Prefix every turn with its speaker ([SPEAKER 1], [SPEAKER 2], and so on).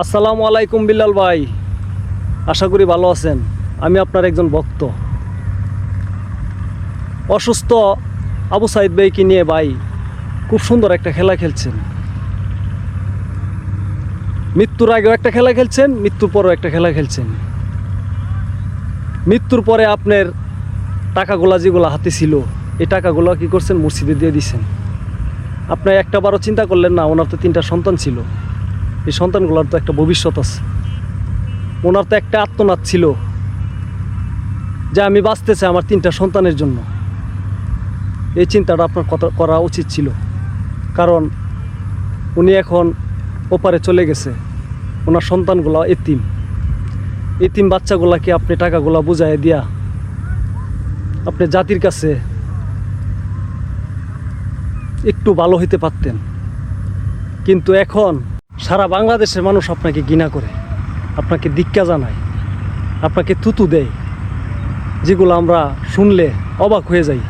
[SPEAKER 1] আসসালামু আলাইকুম বিল্লাল ভাই, আশা করি ভালো আছেন। আমি আপনার একজন ভক্ত। অসুস্থ আবু সাইদ ভাইকে নিয়ে ভাই খুব সুন্দর একটা খেলা খেলছেন। মৃত্যুর আগেও একটা খেলা খেলছেন, মৃত্যুর পরেও একটা খেলা খেলছেন। মৃত্যুর পরে আপনার টাকাগুলা যেগুলো হাতে ছিল, এই টাকাগুলো কি করছেন? মসজিদে দিয়ে দিছেন। আপনি একটা বারও চিন্তা করলেন না, ওনার তো 3টা সন্তান ছিল। এই সন্তানগুলোর তো একটা ভবিষ্যৎ আছে। ওনার তো একটা আত্মনাদ ছিল যে আমি বাঁচতে চাই আমার 3টা সন্তানের জন্য। এই চিন্তাটা আপনার করা উচিত ছিল, কারণ উনি এখন ওপারে চলে গেছে। ওনার সন্তানগুলো এতিম। এতিম বাচ্চাগুলাকে আপনি টাকাগুলো বুঝাই দিয়া আপনি জাতির কাছে একটু ভালো হইতে পারতেন। কিন্তু এখন সারা বাংলাদেশের মানুষ আপনাকে ঘৃণা করে, আপনাকে ধিক্কা জানায়, আপনাকে থুতু দেয়, যেগুলো আমরা শুনলে অবাক হয়ে যাই।